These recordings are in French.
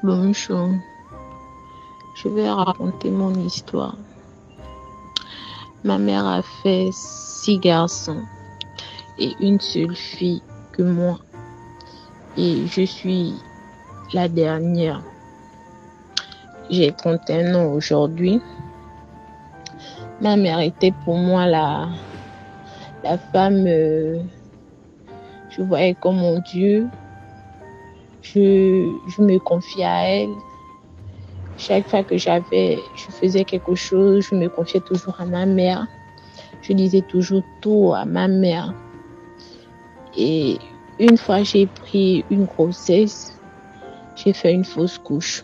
Bonjour, je vais raconter mon histoire. Ma mère a fait 6 garçons et une seule fille que moi. Et je suis la dernière. J'ai 31 ans aujourd'hui. Ma mère était pour moi la femme, je voyais comme mon Dieu. Je me confiais à elle. Chaque fois que je faisais quelque chose, je me confiais toujours à ma mère. Je disais toujours tout à ma mère. Et une fois, j'ai pris une grossesse. J'ai fait une fausse couche.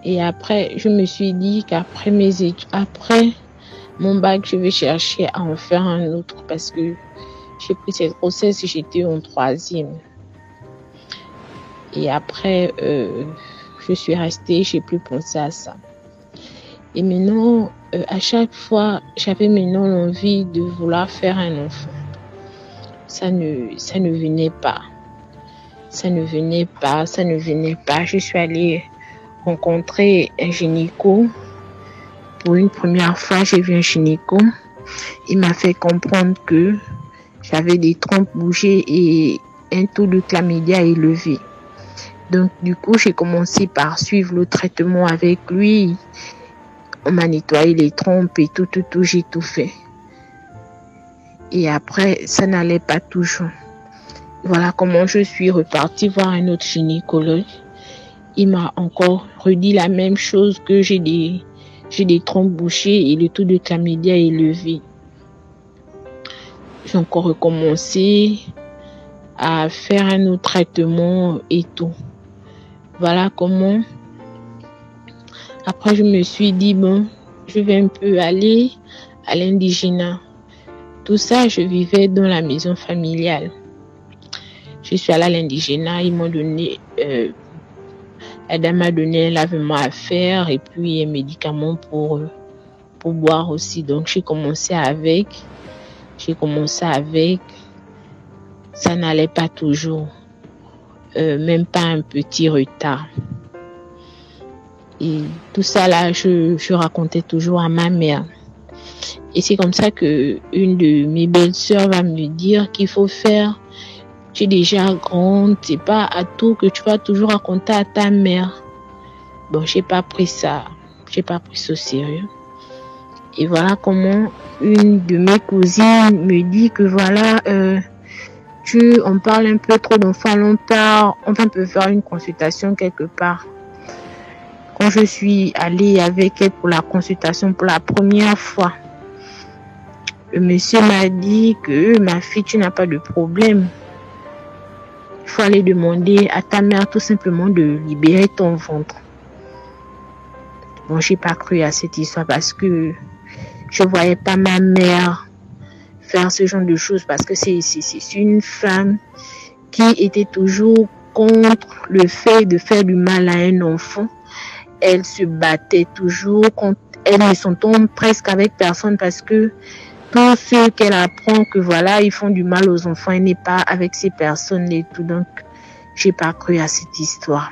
Et après, je me suis dit qu'après mes études, après mon bac, je vais chercher à en faire un autre parce que j'ai pris cette grossesse et j'étais en 3e. Et après, je suis restée, j'ai plus pensé à ça. Et maintenant, à chaque fois, j'avais maintenant l'envie de vouloir faire un enfant. Ça ne venait pas. Je suis allée rencontrer un gynéco. Pour une première fois, j'ai vu un gynéco. Il m'a fait comprendre que j'avais des trompes bougées et un taux de chlamydia élevé. Donc, du coup, j'ai commencé par suivre le traitement avec lui. On m'a nettoyé les trompes et tout, j'ai tout fait. Et après, ça n'allait pas toujours. Voilà comment je suis repartie voir un autre gynécologue. Il m'a encore redit la même chose, que j'ai des trompes bouchées et le taux de chlamydia est élevé. J'ai encore recommencé à faire un autre traitement et tout. Voilà comment. Après, je me suis dit, bon, je vais un peu aller à l'indigénat. Tout ça, je vivais dans la maison familiale. Je suis allée à l'indigénat, ils m'ont donné, la dame m'a donné un lavement à faire et puis un médicament pour boire aussi. Donc, j'ai commencé avec. Ça n'allait pas toujours. Même pas un petit retard. Et tout ça là, je racontais toujours à ma mère. Et c'est comme ça que une de mes belles-sœurs va me dire qu'il faut faire. Tu es déjà grande, c'est pas à tout que tu vas toujours raconter à ta mère. Bon, j'ai pas pris ça au sérieux. Et voilà comment une de mes cousines me dit que voilà, on parle un peu trop d'enfants longtemps, on peut faire une consultation quelque part. Quand je suis allée avec elle pour la consultation pour la première fois, le monsieur m'a dit que ma fille, tu n'as pas de problème. Il faut aller demander à ta mère tout simplement de libérer ton ventre. Bon, j'ai pas cru à cette histoire parce que je voyais pas ma mère faire ce genre de choses parce que c'est une femme qui était toujours contre le fait de faire du mal à un enfant. Elle se battait toujours contre. Elle ne s'entend presque avec personne parce que tout ce qu'elle apprend que voilà, ils font du mal aux enfants, elle n'est pas avec ces personnes et tout. Donc, j'ai pas cru à cette histoire.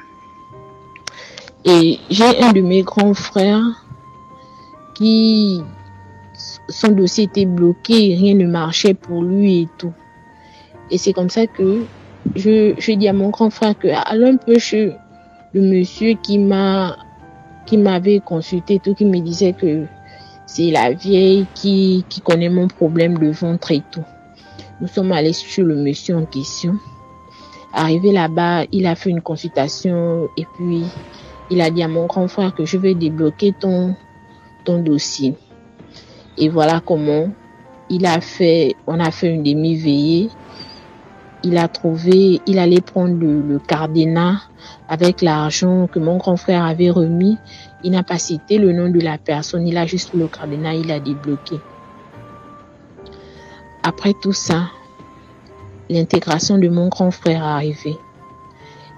Et j'ai un de mes grands frères qui, son dossier était bloqué, rien ne marchait pour lui et tout. Et c'est comme ça que je dis à mon grand frère que allons un peu chez le monsieur qui m'avait consulté, tout, qui me disait que c'est la vieille qui connaît mon problème de ventre et tout. Nous sommes allés sur le monsieur en question. Arrivé là-bas, il a fait une consultation et puis il a dit à mon grand frère que je vais débloquer ton dossier. Et voilà comment on a fait une demi-veillée. Il allait prendre le cadenas avec l'argent que mon grand frère avait remis. Il n'a pas cité le nom de la personne, il a juste le cadenas, il a débloqué. Après tout ça, l'intégration de mon grand frère est arrivée.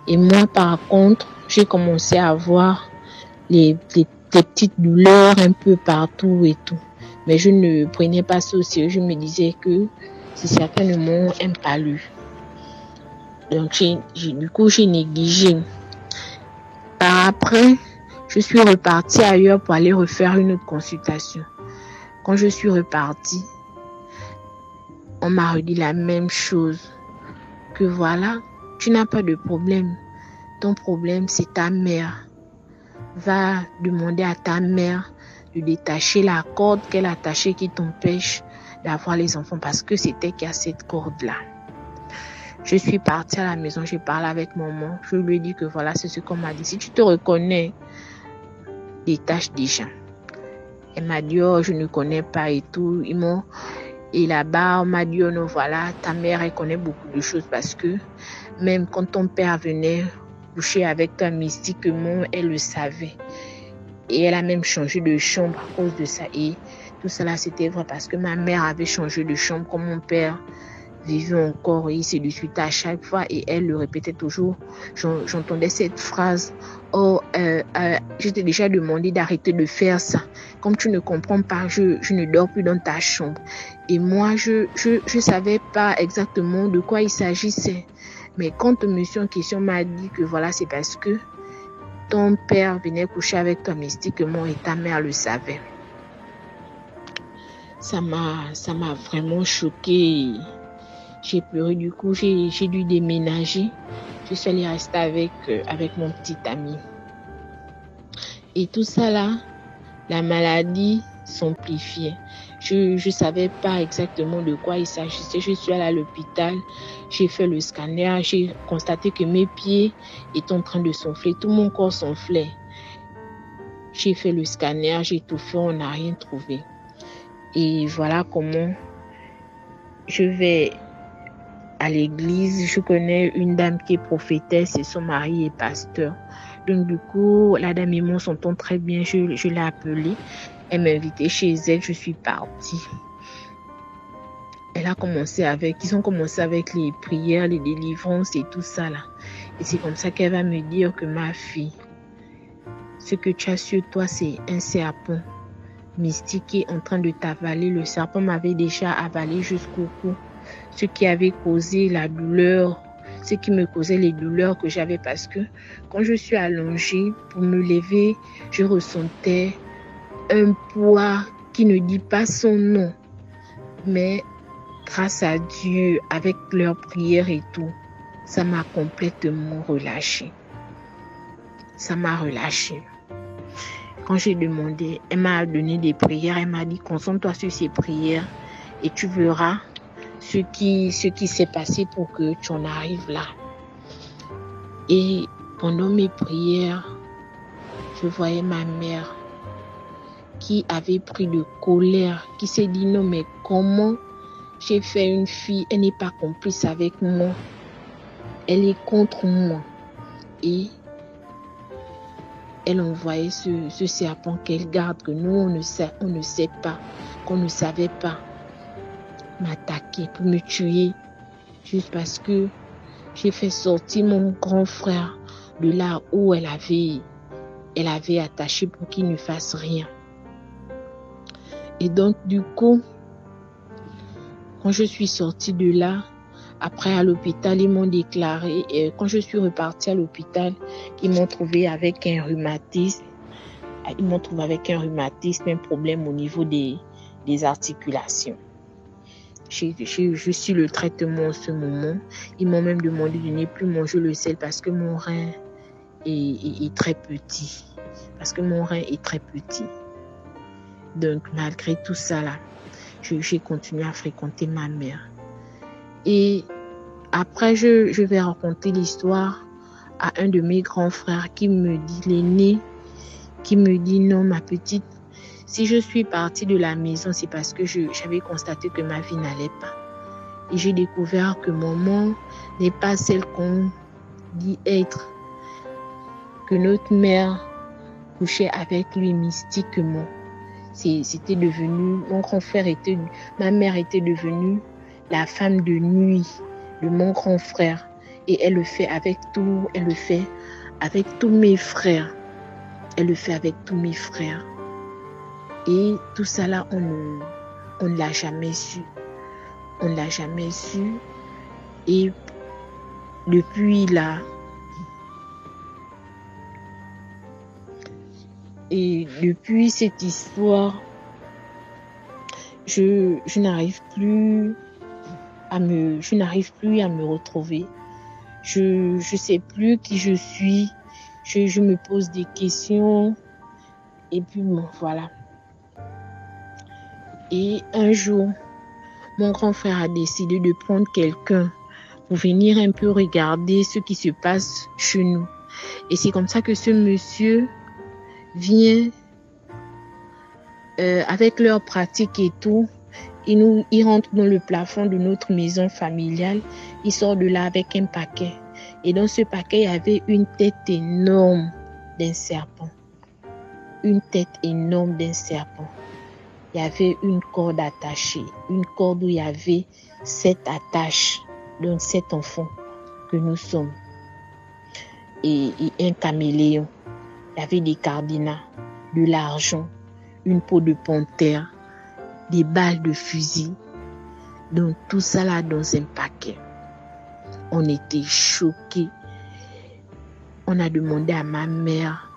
Et moi, par contre, j'ai commencé à avoir les petites douleurs un peu partout et tout. Mais je ne prenais pas ça au sérieux. Je me disais que c'est certainement un palu. Donc, du coup, j'ai négligé. Par après, je suis repartie ailleurs pour aller refaire une autre consultation. Quand je suis repartie, on m'a redit la même chose. Que voilà, tu n'as pas de problème. Ton problème, c'est ta mère. Va demander à ta mère de détacher la corde qu'elle a attachée qui t'empêche d'avoir les enfants parce que c'était qu'à cette corde-là. Je suis partie à la maison, j'ai parlé avec maman. Je lui ai dit que voilà, c'est ce qu'on m'a dit. Si tu te reconnais, détache déjà. Elle m'a dit, oh, je ne connais pas et tout. Et là-bas, on m'a dit, oh non, voilà, ta mère, elle connaît beaucoup de choses parce que même quand ton père venait coucher avec toi mystiquement, elle le savait. Et elle a même changé de chambre à cause de ça. Et tout cela, c'était vrai parce que ma mère avait changé de chambre comme mon père vivait encore. Et il se disputait à chaque fois et elle le répétait toujours. J'entendais cette phrase. Oh, je t'ai déjà demandé d'arrêter de faire ça. Comme tu ne comprends pas, je ne dors plus dans ta chambre. Et moi, je savais pas exactement de quoi il s'agissait. Mais quand monsieur en question m'a dit que voilà, c'est parce que ton père venait coucher avec toi mystiquement et ta mère le savait. Ça m'a vraiment choquée. J'ai pleuré, du coup, j'ai dû déménager. Je suis allée rester avec mon petit ami. Et tout ça là, la maladie s'amplifiait. Je savais pas exactement de quoi il s'agissait. Je suis allée à l'hôpital, j'ai fait le scanner, j'ai constaté que mes pieds étaient en train de s'enfler, tout mon corps s'enflait. J'ai fait le scanner, j'ai tout fait, on n'a rien trouvé. Et voilà comment je vais à l'église. Je connais une dame qui est prophétesse et son mari est pasteur. Donc du coup, la dame et moi s'entendons très bien. Je l'ai appelée. Elle m'a invitée chez elle. Je suis partie. Ils ont commencé avec les prières, les délivrances et tout ça là. Et c'est comme ça qu'elle va me dire que ma fille, ce que tu as sur toi, c'est un serpent mystique qui est en train de t'avaler. Le serpent m'avait déjà avalé jusqu'au cou. Ce qui avait causé la douleur, ce qui me causait les douleurs que j'avais parce que quand je suis allongée pour me lever, je ressentais un poids qui ne dit pas son nom. Mais grâce à Dieu, avec leurs prières et tout, ça m'a complètement relâchée. Ça m'a relâchée. Quand j'ai demandé, elle m'a donné des prières, elle m'a dit concentre-toi sur ces prières et tu verras ce qui s'est passé pour que tu en arrives là. Et pendant mes prières, je voyais ma mère qui avait pris de colère, qui s'est dit non mais comment j'ai fait une fille, elle n'est pas complice avec moi, elle est contre moi. Et elle envoyait ce serpent qu'elle garde, que nous on ne sait pas, qu'on ne savait pas, m'attaquer pour me tuer, juste parce que j'ai fait sortir mon grand frère de là où elle avait attaché pour qu'il ne fasse rien. Et donc du coup, quand je suis sortie de là, après à l'hôpital, ils m'ont déclaré, et quand je suis repartie à l'hôpital, ils m'ont trouvé avec un rhumatisme. Ils m'ont trouvé avec un rhumatisme, un problème au niveau des articulations. Je suis le traitement en ce moment. Ils m'ont même demandé de ne plus manger le sel parce que mon rein est très petit. Donc, malgré tout ça, là, j'ai continué à fréquenter ma mère. Et après, je vais raconter l'histoire à un de mes grands frères qui me dit, l'aîné, qui me dit non, ma petite, si je suis partie de la maison, c'est parce que j'avais constaté que ma vie n'allait pas. Et j'ai découvert que maman n'est pas celle qu'on dit être, que notre mère couchait avec lui mystiquement. C'était devenu, ma mère était devenue la femme de nuit de mon grand frère. Et elle le fait avec tous mes frères. Et tout ça là, on ne l'a jamais su. Et depuis là, et depuis cette histoire, je n'arrive plus à me retrouver. Je sais plus qui je suis. Je me pose des questions. Et puis bon, voilà. Et un jour, mon grand frère a décidé de prendre quelqu'un pour venir un peu regarder ce qui se passe chez nous. Et c'est comme ça que ce monsieur vient avec leurs pratiques et tout. Il rentre dans le plafond de notre maison familiale. Il sort de là avec un paquet. Et dans ce paquet, il y avait une tête énorme d'un serpent. Une tête énorme d'un serpent. Il y avait une corde attachée. Une corde où il y avait 7 attaches. Donc 7 enfants que nous sommes. Et un caméléon. Il y avait des cardinats, de l'argent, une peau de panthère, des balles de fusil. Donc tout ça là dans un paquet. On était choqués. On a demandé à ma mère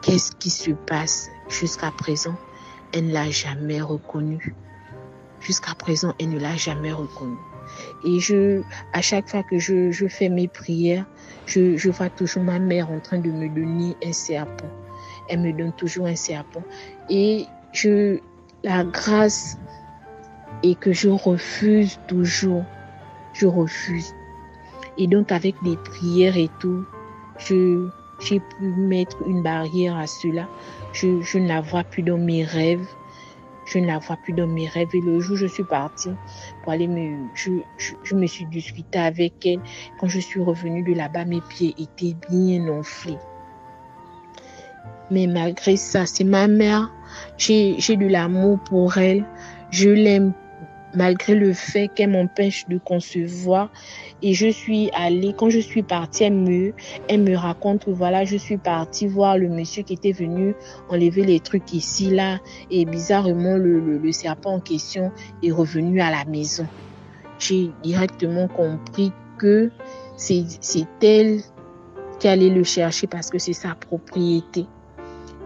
qu'est-ce qui se passe. Jusqu'à présent, elle ne l'a jamais reconnu. Jusqu'à présent, elle ne l'a jamais reconnu. Et à chaque fois que je fais mes prières, je vois toujours ma mère en train de me donner un serpent. Elle me donne toujours un serpent. Et la grâce est que je refuse toujours. Je refuse. Et donc, avec des prières et tout, j'ai pu mettre une barrière à cela. Je ne la vois plus dans mes rêves. Je ne la vois plus dans mes rêves. Et le jour où je suis partie pour aller je me suis disputée avec elle. Quand je suis revenue de là-bas, mes pieds étaient bien enflés. Mais malgré ça, c'est ma mère. J'ai de l'amour pour elle. Je l'aime malgré le fait qu'elle m'empêche de concevoir. Et je suis allée, quand je suis partie, elle me raconte que voilà, je suis partie voir le monsieur qui était venu enlever les trucs ici, là. Et bizarrement, le serpent en question est revenu à la maison. J'ai directement compris que c'est elle qui allait le chercher parce que c'est sa propriété.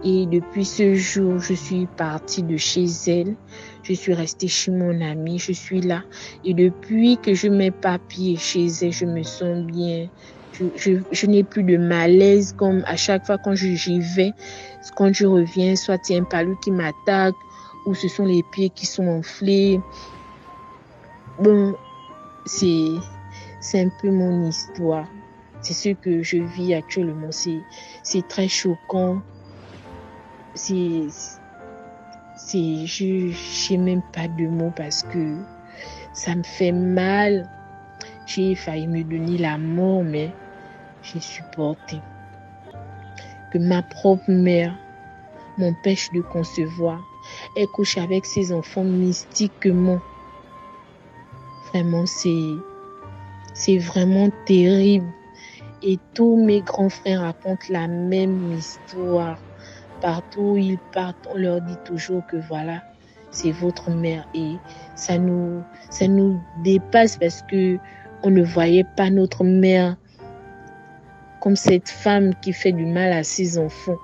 Et depuis ce jour, je suis partie de chez elle. Je suis restée chez mon amie. Je suis là. Et depuis que je mets pas pied chez elle, je me sens bien. Je n'ai plus de malaise comme à chaque fois quand j'y vais. Quand je reviens, soit il y a un palu qui m'attaque ou ce sont les pieds qui sont enflés. Bon, c'est un peu mon histoire. C'est ce que je vis actuellement. C'est très choquant. Je n'ai même pas de mots parce que ça me fait mal. J'ai failli me donner la mort, mais j'ai supporté. Que ma propre mère m'empêche de concevoir. Elle couche avec ses enfants mystiquement. Vraiment, c'est vraiment terrible. Et tous mes grands frères racontent la même histoire. Partout où ils partent, on leur dit toujours que voilà, c'est votre mère. Et ça nous dépasse parce que on ne voyait pas notre mère comme cette femme qui fait du mal à ses enfants.